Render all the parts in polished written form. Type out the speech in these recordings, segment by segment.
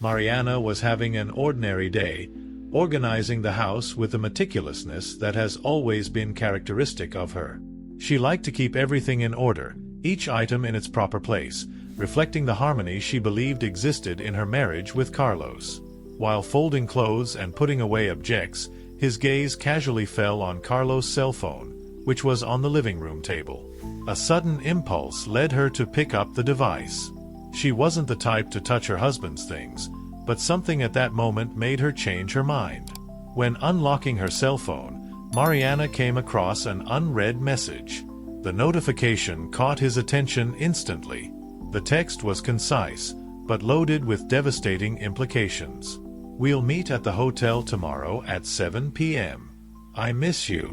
Mariana was having an ordinary day, organizing the house with a meticulousness that has always been characteristic of her. She liked to keep everything in order, each item in its proper place, reflecting the harmony she believed existed in her marriage with Carlos. While folding clothes and putting away objects, his gaze casually fell on Carlos' cell phone, which was on the living room table. A sudden impulse led her to pick up the device. She wasn't the type to touch her husband's things, but something at that moment made her change her mind. When unlocking her cell phone, Mariana came across an unread message. The notification caught his attention instantly. The text was concise, but loaded with devastating implications. "We'll meet at the hotel tomorrow at 7 p.m. I miss you."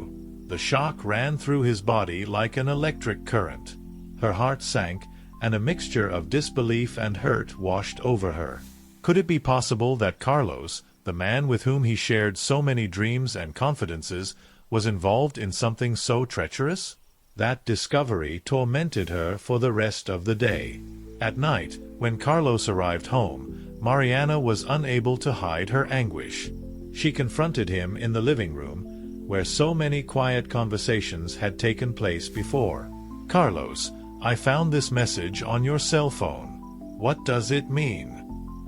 The shock ran through his body like an electric current. Her heart sank, and a mixture of disbelief and hurt washed over her. Could it be possible that Carlos, the man with whom he shared so many dreams and confidences, was involved in something so treacherous? That discovery tormented her for the rest of the day. At night, when Carlos arrived home, Mariana was unable to hide her anguish. She confronted him in the living room, where so many quiet conversations had taken place before. "Carlos, I found this message on your cell phone. What does it mean?"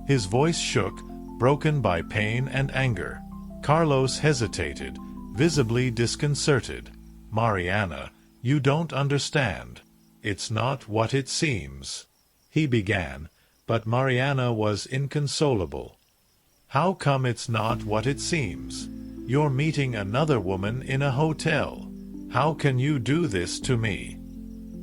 His voice shook, broken by pain and anger. Carlos hesitated, visibly disconcerted. "Mariana, you don't understand. It's not what it seems," he began, but Mariana was inconsolable. "How come it's not what it seems? You're meeting another woman in a hotel. How can you do this to me?"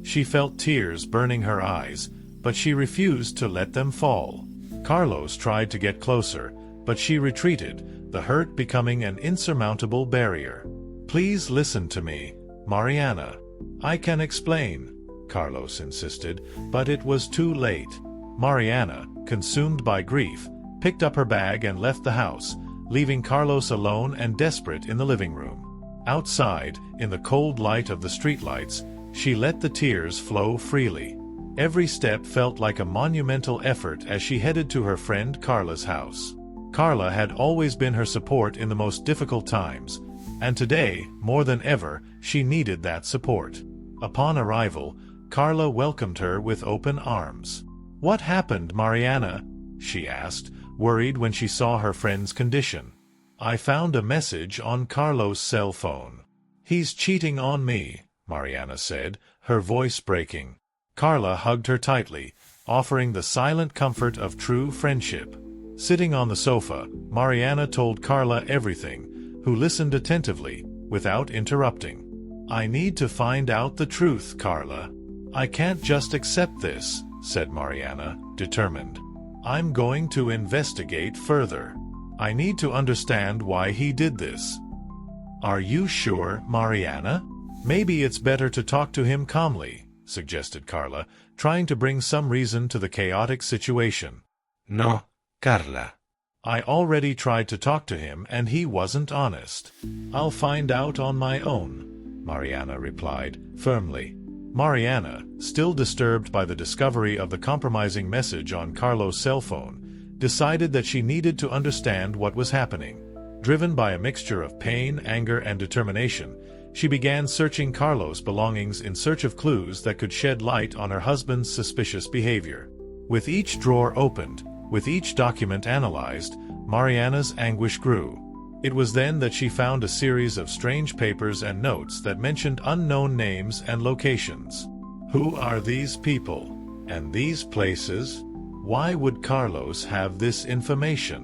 She felt tears burning her eyes, but she refused to let them fall. Carlos tried to get closer, but she retreated, the hurt becoming an insurmountable barrier. "Please listen to me, Mariana. I can explain," Carlos insisted, but it was too late. Mariana, consumed by grief, picked up her bag and left the house, leaving Carlos alone and desperate in the living room. Outside, in the cold light of the streetlights, she let the tears flow freely. Every step felt like a monumental effort as she headed to her friend Carla's house. Carla had always been her support in the most difficult times, and today, more than ever, she needed that support. Upon arrival, Carla welcomed her with open arms. "What happened, Mariana?" she asked, worried when she saw her friend's condition. "I found a message on Carlos' cell phone. He's cheating on me," Mariana said, her voice breaking. Carla hugged her tightly, offering the silent comfort of true friendship. Sitting on the sofa, Mariana told Carla everything, who listened attentively, without interrupting. "I need to find out the truth, Carla. I can't just accept this," said Mariana, determined. "I'm going to investigate further. I need to understand why he did this." "Are you sure, Mariana? Maybe it's better to talk to him calmly," suggested Carla, trying to bring some reason to the chaotic situation. "No, Carla. I already tried to talk to him and he wasn't honest. I'll find out on my own," Mariana replied, firmly. Mariana, still disturbed by the discovery of the compromising message on Carlos' cell phone, decided that she needed to understand what was happening. Driven by a mixture of pain, anger, and determination, she began searching Carlos' belongings in search of clues that could shed light on her husband's suspicious behavior. With each drawer opened, with each document analyzed, Mariana's anguish grew. It was then that she found a series of strange papers and notes that mentioned unknown names and locations. Who are these people? And these places? Why would Carlos have this information?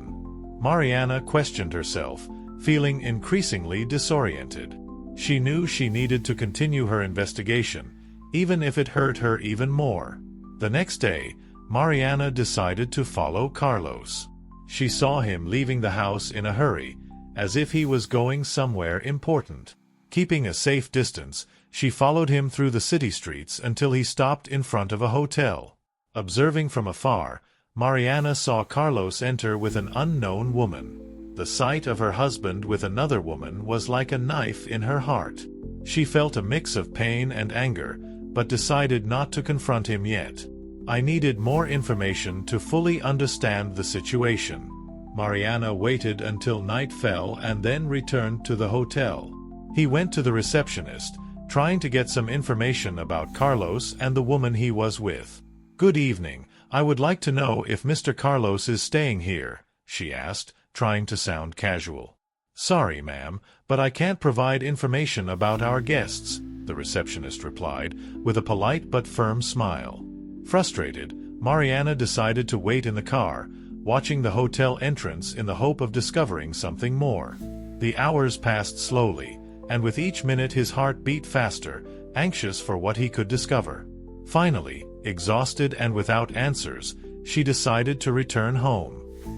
Mariana questioned herself, feeling increasingly disoriented. She knew she needed to continue her investigation, even if it hurt her even more. The next day, Mariana decided to follow Carlos. She saw him leaving the house in a hurry, as if he was going somewhere important. Keeping a safe distance, she followed him through the city streets until he stopped in front of a hotel. Observing from afar, Mariana saw Carlos enter with an unknown woman. The sight of her husband with another woman was like a knife in her heart. She felt a mix of pain and anger, but decided not to confront him yet. I needed more information to fully understand the situation. Mariana waited until night fell and then returned to the hotel. He went to the receptionist, trying to get some information about Carlos and the woman he was with. "Good evening. I would like to know if Mr. Carlos is staying here," she asked, trying to sound casual. "Sorry, ma'am, but I can't provide information about our guests," the receptionist replied, with a polite but firm smile. Frustrated, Mariana decided to wait in the car, watching the hotel entrance in the hope of discovering something more. The hours passed slowly, and with each minute his heart beat faster, anxious for what he could discover. Finally, exhausted and without answers, she decided to return home.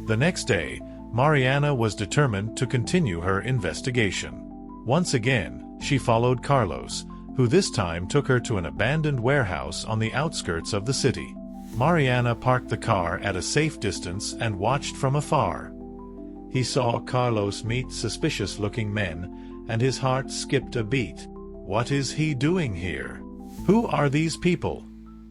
The next day, Mariana was determined to continue her investigation. Once again, she followed Carlos, who this time took her to an abandoned warehouse on the outskirts of the city. Mariana parked the car at a safe distance and watched from afar. He saw Carlos meet suspicious-looking men, and his heart skipped a beat. What is he doing here? Who are these people?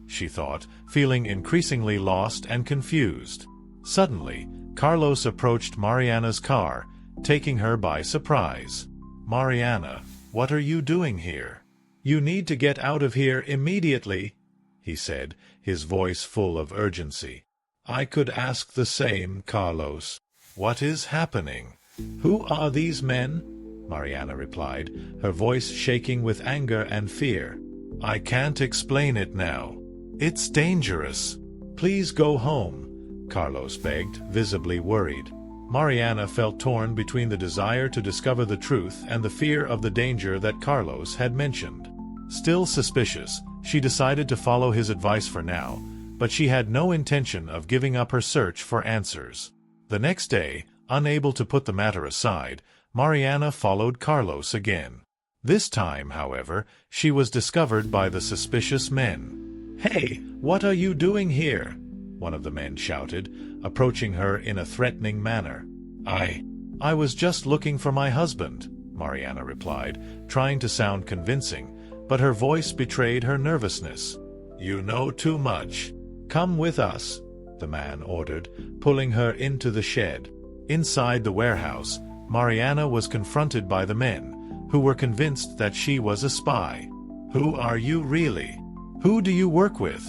She thought, feeling increasingly lost and confused. Suddenly, Carlos approached Mariana's car, taking her by surprise. "Mariana, what are you doing here? You need to get out of here immediately," he said, his voice full of urgency. "I could ask the same, Carlos. What is happening? Who are these men?" Mariana replied, her voice shaking with anger and fear. "I can't explain it now. It's dangerous. Please go home," Carlos begged, visibly worried. Mariana felt torn between the desire to discover the truth and the fear of the danger that Carlos had mentioned. Still suspicious, she decided to follow his advice for now, but she had no intention of giving up her search for answers. The next day, unable to put the matter aside, Mariana followed Carlos again. This time, however, she was discovered by the suspicious men. "Hey, what are you doing here?" one of the men shouted, approaching her in a threatening manner. I was just looking for my husband," Mariana replied, trying to sound convincing, but her voice betrayed her nervousness. "You know too much. Come with us," the man ordered, pulling her into the shed. Inside the warehouse, Mariana was confronted by the men, who were convinced that she was a spy. "Who are you really? Who do you work with?"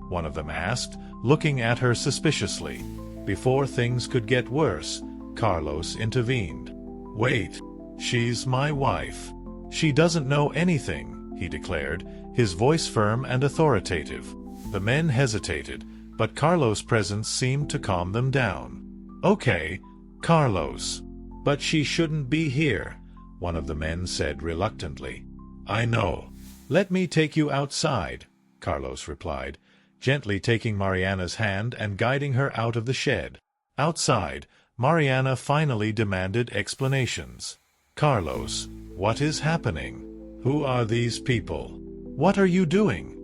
one of them asked, looking at her suspiciously. Before things could get worse, Carlos intervened. "Wait, she's my wife. She doesn't know anything," he declared, his voice firm and authoritative. The men hesitated, but Carlos' presence seemed to calm them down. "Okay, Carlos. But she shouldn't be here," one of the men said reluctantly. "I know. Let me take you outside," Carlos replied, gently taking Mariana's hand and guiding her out of the shed. Outside, Mariana finally demanded explanations. "Carlos, what is happening? Who are these people? What are you doing?"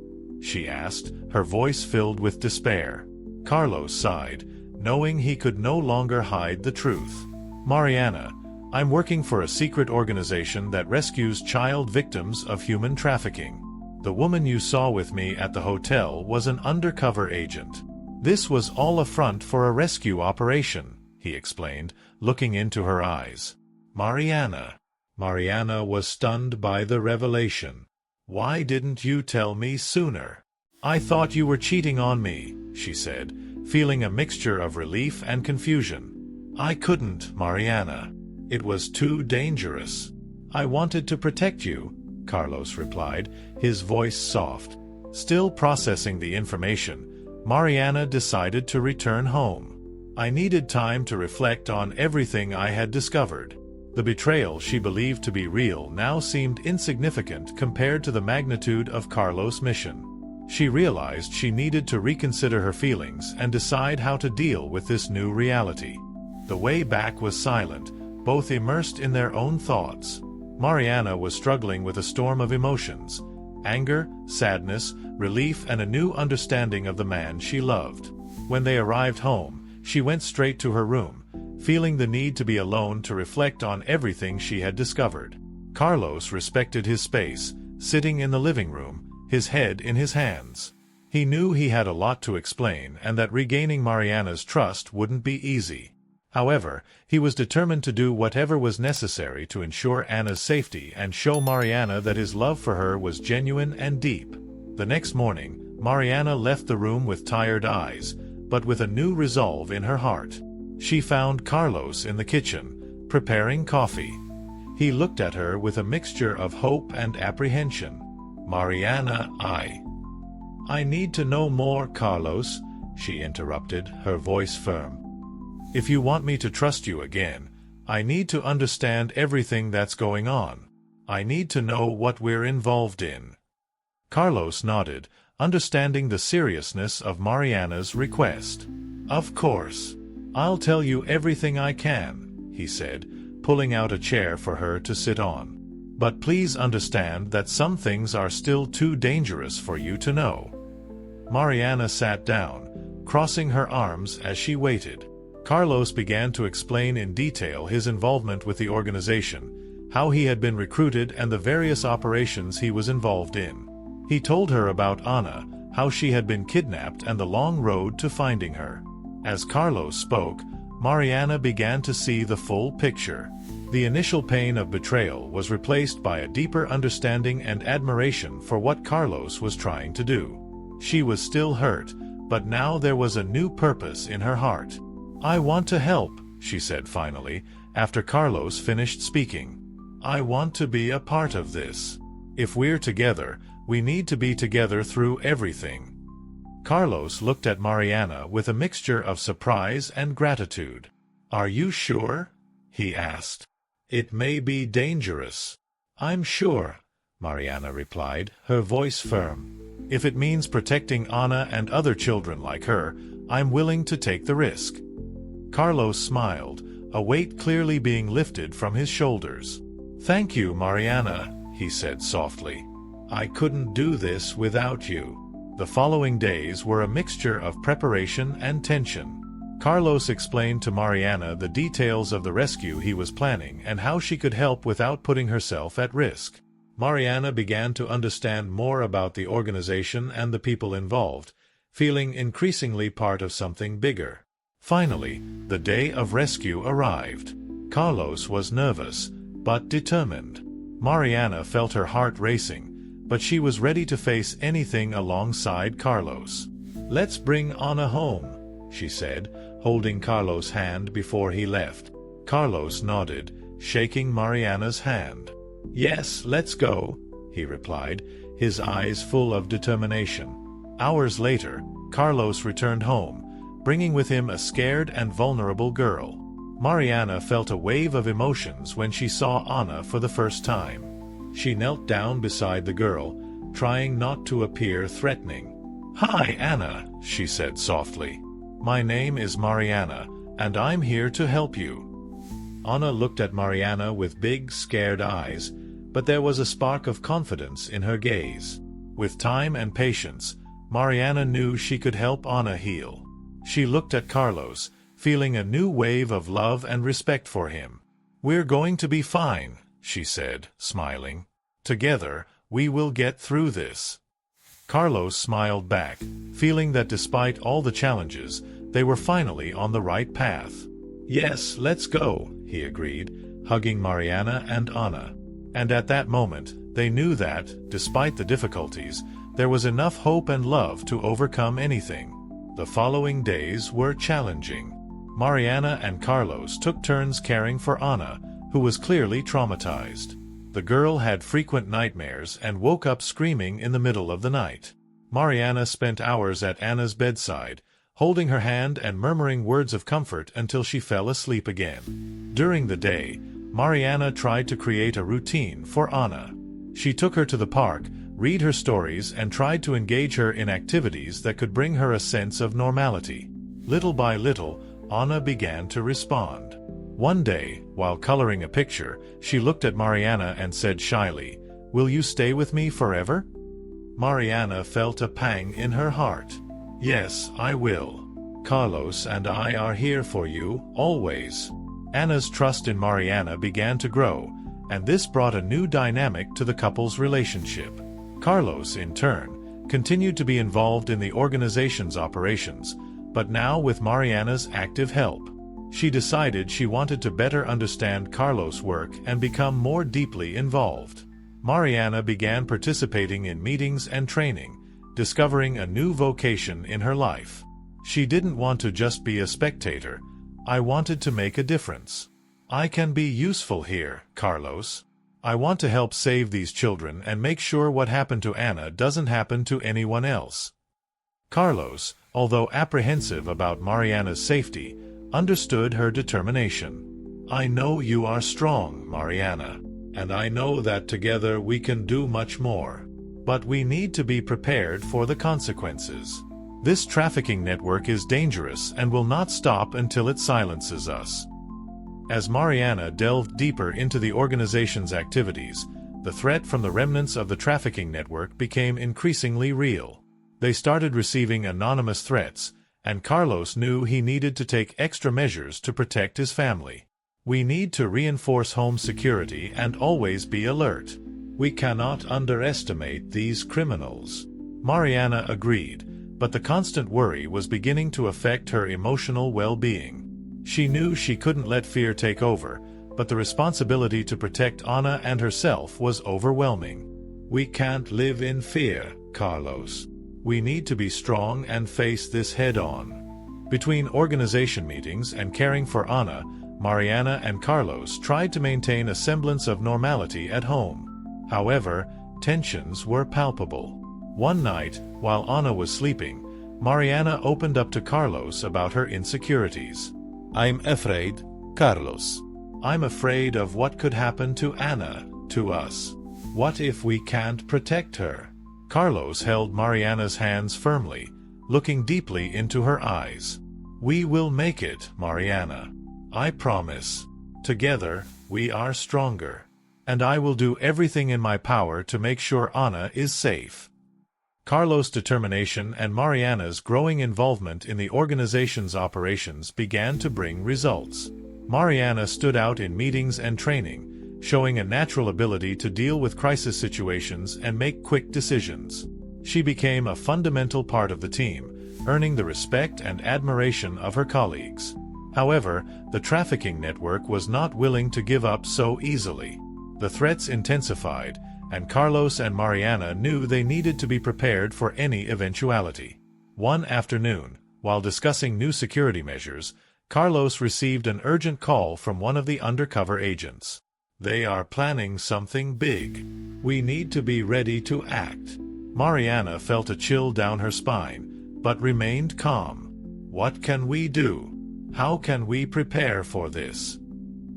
she asked, her voice filled with despair. Carlos sighed, knowing he could no longer hide the truth. "Mariana, I'm working for a secret organization that rescues child victims of human trafficking. The woman you saw with me at the hotel was an undercover agent. This was all a front for a rescue operation," he explained, looking into her eyes. Mariana was stunned by the revelation. "Why didn't you tell me sooner? I thought you were cheating on me," she said, feeling a mixture of relief and confusion. "I couldn't, Mariana. It was too dangerous. I wanted to protect you," Carlos replied, his voice soft. Still processing the information, Mariana decided to return home. "I needed time to reflect on everything I had discovered." The betrayal she believed to be real now seemed insignificant compared to the magnitude of Carlos' mission. She realized she needed to reconsider her feelings and decide how to deal with this new reality. The way back was silent, both immersed in their own thoughts. Mariana was struggling with a storm of emotions: anger, sadness, relief, and a new understanding of the man she loved. When they arrived home, she went straight to her room, feeling the need to be alone to reflect on everything she had discovered. Carlos respected his space, sitting in the living room, his head in his hands. He knew he had a lot to explain and that regaining Mariana's trust wouldn't be easy. However, he was determined to do whatever was necessary to ensure Anna's safety and show Mariana that his love for her was genuine and deep. The next morning, Mariana left the room with tired eyes, but with a new resolve in her heart. She found Carlos in the kitchen, preparing coffee. He looked at her with a mixture of hope and apprehension. "Mariana, I need to know more, Carlos," she interrupted, her voice firm. "If you want me to trust you again, I need to understand everything that's going on. I need to know what we're involved in." Carlos nodded, understanding the seriousness of Mariana's request. "Of course. I'll tell you everything I can," he said, pulling out a chair for her to sit on. "But please understand that some things are still too dangerous for you to know." Mariana sat down, crossing her arms as she waited. Carlos began to explain in detail his involvement with the organization, how he had been recruited and the various operations he was involved in. He told her about Anna, how she had been kidnapped and the long road to finding her. As Carlos spoke, Mariana began to see the full picture. The initial pain of betrayal was replaced by a deeper understanding and admiration for what Carlos was trying to do. She was still hurt, but now there was a new purpose in her heart. "I want to help," she said finally, after Carlos finished speaking. "I want to be a part of this. If we're together, we need to be together through everything." Carlos looked at Mariana with a mixture of surprise and gratitude. "Are you sure?" he asked. "It may be dangerous." "I'm sure," Mariana replied, her voice firm. "If it means protecting Anna and other children like her, I'm willing to take the risk." Carlos smiled, a weight clearly being lifted from his shoulders. "Thank you, Mariana," he said softly. "I couldn't do this without you." The following days were a mixture of preparation and tension. Carlos explained to Mariana the details of the rescue he was planning and how she could help without putting herself at risk. Mariana began to understand more about the organization and the people involved, feeling increasingly part of something bigger. Finally, the day of rescue arrived. Carlos was nervous, but determined. Mariana felt her heart racing, but she was ready to face anything alongside Carlos. "Let's bring Anna home," she said, holding Carlos' hand before he left. Carlos nodded, shaking Mariana's hand. "Yes, let's go," he replied, his eyes full of determination. Hours later, Carlos returned home, bringing with him a scared and vulnerable girl. Mariana felt a wave of emotions when she saw Anna for the first time. She knelt down beside the girl, trying not to appear threatening. "Hi, Anna," she said softly. "My name is Mariana, and I'm here to help you." Anna looked at Mariana with big, scared eyes, but there was a spark of confidence in her gaze. With time and patience, Mariana knew she could help Anna heal. She looked at Carlos, feeling a new wave of love and respect for him. "We're going to be fine," she said, smiling. "Together, we will get through this." Carlos smiled back, feeling that despite all the challenges, they were finally on the right path. "Yes, let's go," he agreed, hugging Mariana and Anna. And at that moment, they knew that, despite the difficulties, there was enough hope and love to overcome anything. The following days were challenging. Mariana and Carlos took turns caring for Anna, who was clearly traumatized. The girl had frequent nightmares and woke up screaming in the middle of the night. Mariana spent hours at Anna's bedside, holding her hand and murmuring words of comfort until she fell asleep again. During the day, Mariana tried to create a routine for Anna. She took her to the park, read her stories, and tried to engage her in activities that could bring her a sense of normality. Little by little, Anna began to respond. One day, while coloring a picture, she looked at Mariana and said shyly, "Will you stay with me forever?" Mariana felt a pang in her heart. "Yes, I will. Carlos and I are here for you, always." Anna's trust in Mariana began to grow, and this brought a new dynamic to the couple's relationship. Carlos, in turn, continued to be involved in the organization's operations, but now with Mariana's active help. She decided she wanted to better understand Carlos' work and become more deeply involved. Mariana began participating in meetings and training, discovering a new vocation in her life. She didn't want to just be a spectator. "I wanted to make a difference. I can be useful here, Carlos. I want to help save these children and make sure what happened to Ana doesn't happen to anyone else." Carlos, although apprehensive about Mariana's safety, understood her determination. "I know you are strong, Mariana, and I know that together we can do much more. But we need to be prepared for the consequences. This trafficking network is dangerous and will not stop until it silences us." As Mariana delved deeper into the organization's activities, the threat from the remnants of the trafficking network became increasingly real. They started receiving anonymous threats, and Carlos knew he needed to take extra measures to protect his family. "We need to reinforce home security and always be alert. We cannot underestimate these criminals." Mariana agreed, but the constant worry was beginning to affect her emotional well-being. She knew she couldn't let fear take over, but the responsibility to protect Ana and herself was overwhelming. "We can't live in fear, Carlos. We need to be strong and face this head-on." Between organization meetings and caring for Ana, Mariana and Carlos tried to maintain a semblance of normality at home. However, tensions were palpable. One night, while Ana was sleeping, Mariana opened up to Carlos about her insecurities. I'm afraid, Carlos. "I'm afraid of what could happen to Ana, to us. What if we can't protect her?" Carlos held Mariana's hands firmly, looking deeply into her eyes. "We will make it, Mariana. I promise. Together, we are stronger. And I will do everything in my power to make sure Ana is safe." Carlos' determination and Mariana's growing involvement in the organization's operations began to bring results. Mariana stood out in meetings and training, showing a natural ability to deal with crisis situations and make quick decisions. She became a fundamental part of the team, earning the respect and admiration of her colleagues. However, the trafficking network was not willing to give up so easily. The threats intensified, and Carlos and Mariana knew they needed to be prepared for any eventuality. One afternoon, while discussing new security measures, Carlos received an urgent call from one of the undercover agents. "They are planning something big. We need to be ready to act." Mariana felt a chill down her spine, but remained calm. "What can we do? How can we prepare for this?"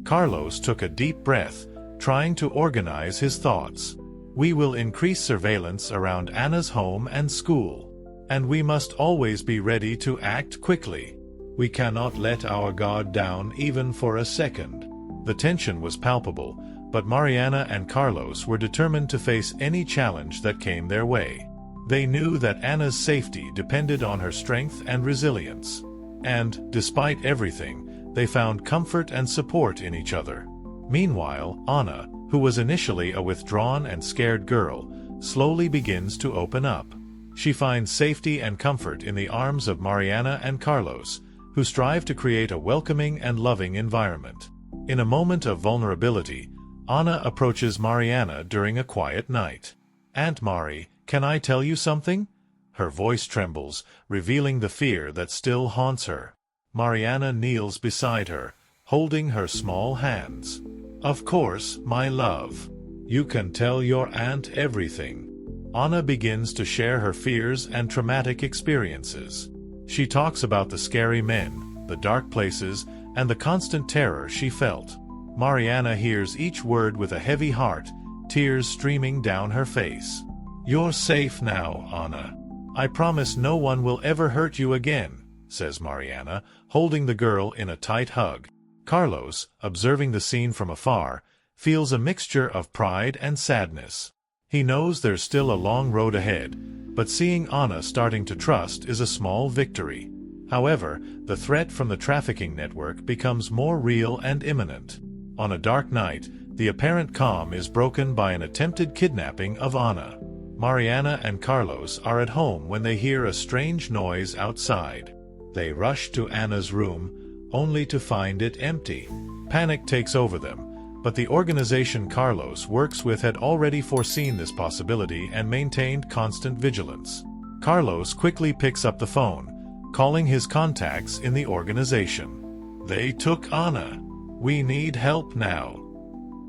Carlos took a deep breath, trying to organize his thoughts. "We will increase surveillance around Ana's home and school. And we must always be ready to act quickly. We cannot let our guard down even for a second." The tension was palpable, but Mariana and Carlos were determined to face any challenge that came their way. They knew that Ana's safety depended on her strength and resilience. And, despite everything, they found comfort and support in each other. Meanwhile, Ana, who was initially a withdrawn and scared girl, slowly begins to open up. She finds safety and comfort in the arms of Mariana and Carlos, who strive to create a welcoming and loving environment. In a moment of vulnerability, Ana approaches Mariana during a quiet night. "Aunt Mari, can I tell you something?" Her voice trembles, revealing the fear that still haunts her. Mariana kneels beside her, holding her small hands. "Of course, my love. You can tell your aunt everything." Ana begins to share her fears and traumatic experiences. She talks about the scary men, the dark places, and the constant terror she felt. Mariana hears each word with a heavy heart, tears streaming down her face. "You're safe now, Ana. I promise no one will ever hurt you again," says Mariana, holding the girl in a tight hug. Carlos, observing the scene from afar, feels a mixture of pride and sadness. He knows there's still a long road ahead, but seeing Ana starting to trust is a small victory. However, the threat from the trafficking network becomes more real and imminent. On a dark night, the apparent calm is broken by an attempted kidnapping of Ana. Mariana and Carlos are at home when they hear a strange noise outside. They rush to Anna's room, only to find it empty. Panic takes over them, but the organization Carlos works with had already foreseen this possibility and maintained constant vigilance. Carlos quickly picks up the phone, calling his contacts in the organization. "They took Anna. We need help now."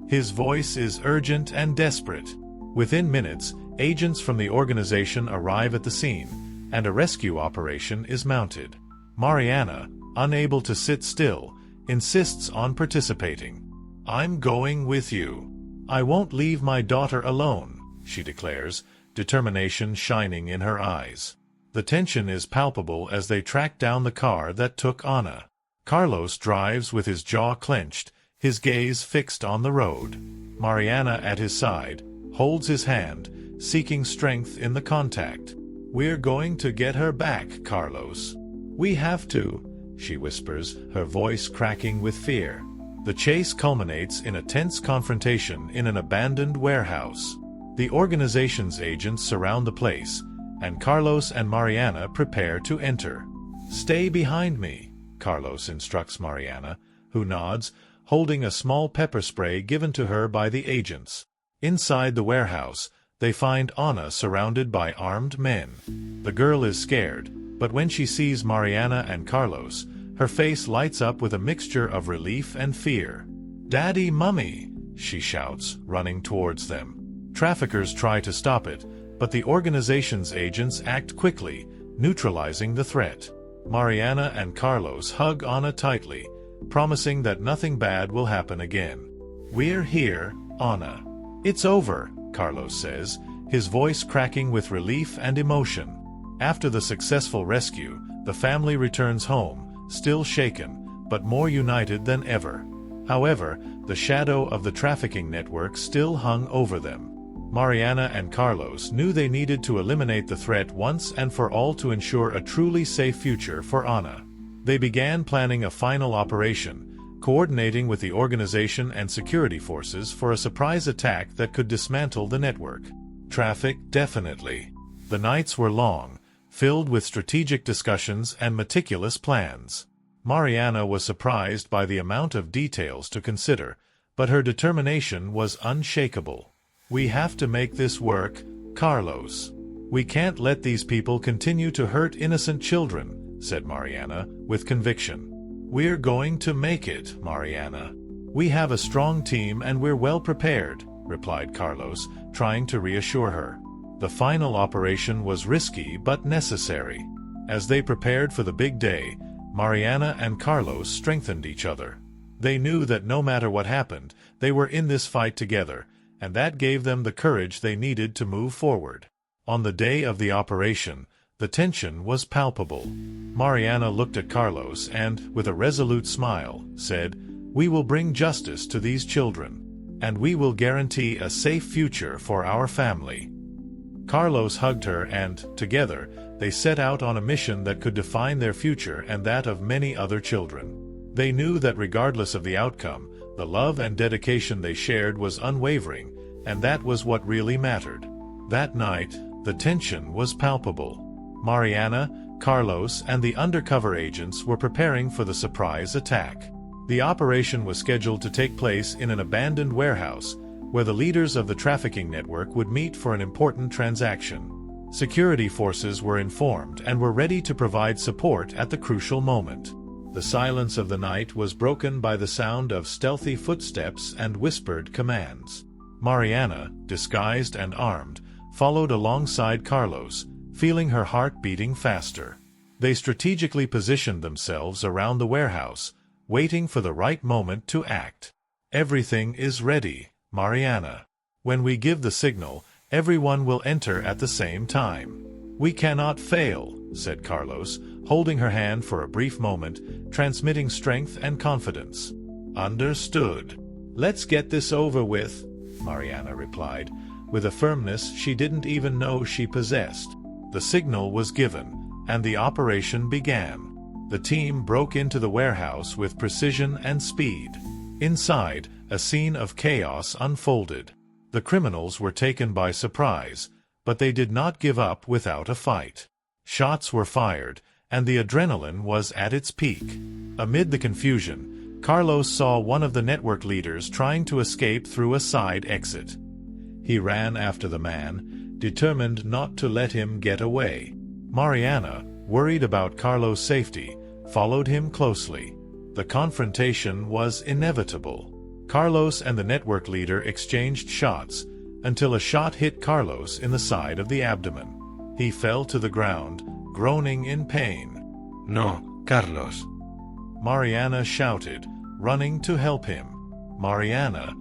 His voice is urgent and desperate. Within minutes, agents from the organization arrive at the scene, and a rescue operation is mounted. Mariana, unable to sit still, insists on participating. "I'm going with you. I won't leave my daughter alone," she declares, determination shining in her eyes. The tension is palpable as they track down the car that took Anna. Carlos drives with his jaw clenched, his gaze fixed on the road. Mariana at his side holds his hand, seeking strength in the contact. "We're going to get her back, Carlos. We have to," she whispers, her voice cracking with fear. The chase culminates in a tense confrontation in an abandoned warehouse. The organization's agents surround the place, and Carlos and Mariana prepare to enter. "Stay behind me," Carlos instructs Mariana, who nods, holding a small pepper spray given to her by the agents. Inside the warehouse, they find Anna surrounded by armed men. The girl is scared, but when she sees Mariana and Carlos, her face lights up with a mixture of relief and fear. "Daddy, Mummy!" she shouts, running towards them. Traffickers try to stop it, but the organization's agents act quickly, neutralizing the threat. Mariana and Carlos hug Anna tightly, promising that nothing bad will happen again. "We're here, Anna. It's over," Carlos says, his voice cracking with relief and emotion. After the successful rescue, the family returns home, still shaken, but more united than ever. However, the shadow of the trafficking network still hung over them. Mariana and Carlos knew they needed to eliminate the threat once and for all to ensure a truly safe future for Anna. They began planning a final operation, coordinating with the organization and security forces for a surprise attack that could dismantle the network. Traffic, definitely. The nights were long, filled with strategic discussions and meticulous plans. Mariana was surprised by the amount of details to consider, but her determination was unshakable. "We have to make this work, Carlos. We can't let these people continue to hurt innocent children," said Mariana, with conviction. "We're going to make it, Mariana. We have a strong team and we're well prepared," replied Carlos, trying to reassure her. The final operation was risky but necessary. As they prepared for the big day, Mariana and Carlos strengthened each other. They knew that no matter what happened, they were in this fight together, and that gave them the courage they needed to move forward. On the day of the operation, the tension was palpable. Mariana looked at Carlos and, with a resolute smile, said, "We will bring justice to these children, and we will guarantee a safe future for our family." Carlos hugged her and, together, they set out on a mission that could define their future and that of many other children. They knew that regardless of the outcome, the love and dedication they shared was unwavering, and that was what really mattered. That night, the tension was palpable. Mariana, Carlos, and the undercover agents were preparing for the surprise attack. The operation was scheduled to take place in an abandoned warehouse, where the leaders of the trafficking network would meet for an important transaction. Security forces were informed and were ready to provide support at the crucial moment. The silence of the night was broken by the sound of stealthy footsteps and whispered commands. Mariana, disguised and armed, followed alongside Carlos, feeling her heart beating faster. They strategically positioned themselves around the warehouse, waiting for the right moment to act. "Everything is ready, Mariana. When we give the signal, everyone will enter at the same time." "We cannot fail," said Carlos, holding her hand for a brief moment, transmitting strength and confidence. "Understood. Let's get this over with," Mariana replied, with a firmness she didn't even know she possessed. The signal was given, and the operation began. The team broke into the warehouse with precision and speed. Inside, a scene of chaos unfolded. The criminals were taken by surprise, but they did not give up without a fight. Shots were fired, and the adrenaline was at its peak. Amid the confusion, Carlos saw one of the network leaders trying to escape through a side exit. He ran after the man, determined not to let him get away. Mariana, worried about Carlos' safety, followed him closely. The confrontation was inevitable. Carlos and the network leader exchanged shots until a shot hit Carlos in the side of the abdomen. He fell to the ground, groaning in pain. No, Carlos. Mariana shouted, running to help him. Mariana,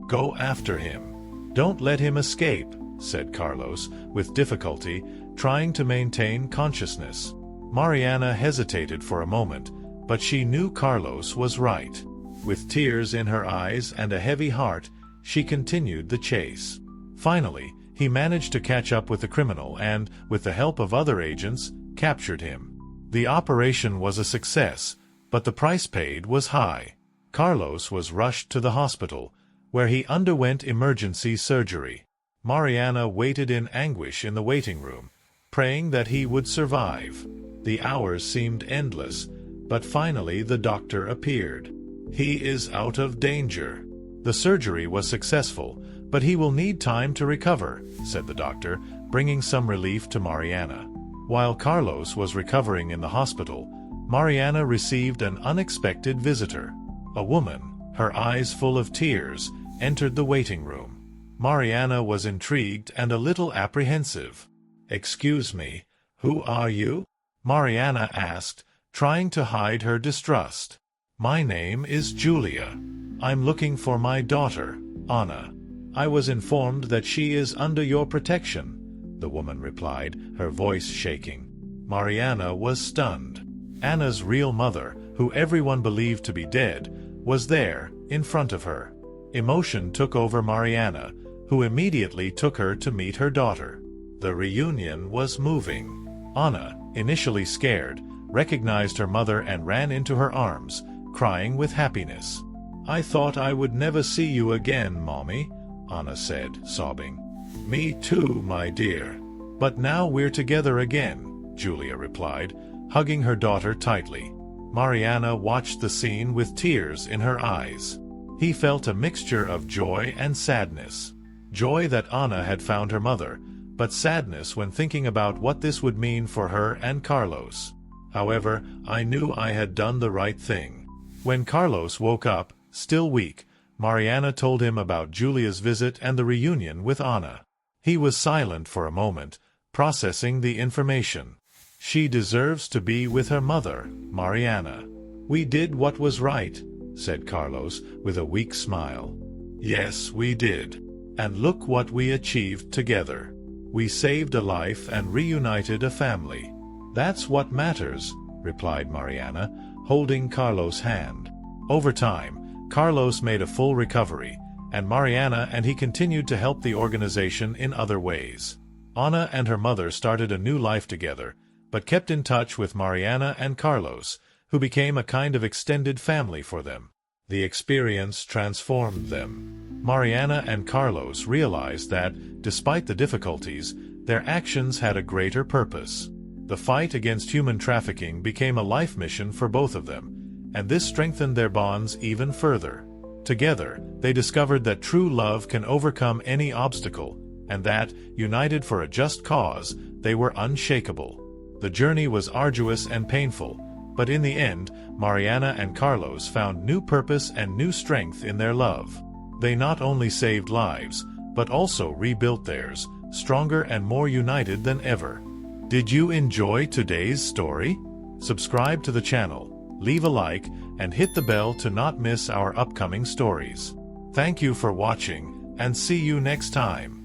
go after him. Don't let him escape, said Carlos, with difficulty, trying to maintain consciousness. Mariana hesitated for a moment, but she knew Carlos was right. With tears in her eyes and a heavy heart, she continued the chase. Finally, he managed to catch up with the criminal and, with the help of other agents, captured him. The operation was a success, but the price paid was high. Carlos was rushed to the hospital, where he underwent emergency surgery. Mariana waited in anguish in the waiting room, praying that he would survive. The hours seemed endless, but finally the doctor appeared. He is out of danger. The surgery was successful, but he will need time to recover, said the doctor, bringing some relief to Mariana. While Carlos was recovering in the hospital, Mariana received an unexpected visitor. A woman, her eyes full of tears, entered the waiting room. Mariana was intrigued and a little apprehensive. "Excuse me, who are you?" Mariana asked, trying to hide her distrust. "My name is Julia. I'm looking for my daughter, Anna. I was informed that she is under your protection," the woman replied, her voice shaking. Mariana was stunned. Anna's real mother, who everyone believed to be dead, was there, in front of her. Emotion took over Mariana, who immediately took her to meet her daughter. The reunion was moving. Anna, initially scared, recognized her mother and ran into her arms, crying with happiness. "I thought I would never see you again, Mommy," Anna said, sobbing. "Me too, my dear. But now we're together again," Julia replied, hugging her daughter tightly. Mariana watched the scene with tears in her eyes. He felt a mixture of joy and sadness. Joy that Anna had found her mother, but sadness when thinking about what this would mean for her and Carlos. However, I knew I had done the right thing. When Carlos woke up, still weak, Mariana told him about Julia's visit and the reunion with Anna. He was silent for a moment, processing the information. "She deserves to be with her mother, Mariana. We did what was right," said Carlos with a weak smile. "Yes, we did. And look what we achieved together. We saved a life and reunited a family. That's what matters," replied Mariana, holding Carlos' hand. Over time, Carlos made a full recovery, and Mariana and he continued to help the organization in other ways. Anna and her mother started a new life together, but kept in touch with Mariana and Carlos, who became a kind of extended family for them. The experience transformed them. Mariana and Carlos realized that, despite the difficulties, their actions had a greater purpose. The fight against human trafficking became a life mission for both of them, and this strengthened their bonds even further. Together, they discovered that true love can overcome any obstacle, and that, united for a just cause, they were unshakable. The journey was arduous and painful, but in the end, Mariana and Carlos found new purpose and new strength in their love. They not only saved lives, but also rebuilt theirs, stronger and more united than ever. Did you enjoy today's story? Subscribe to the channel, leave a like, and hit the bell to not miss our upcoming stories. Thank you for watching, and see you next time.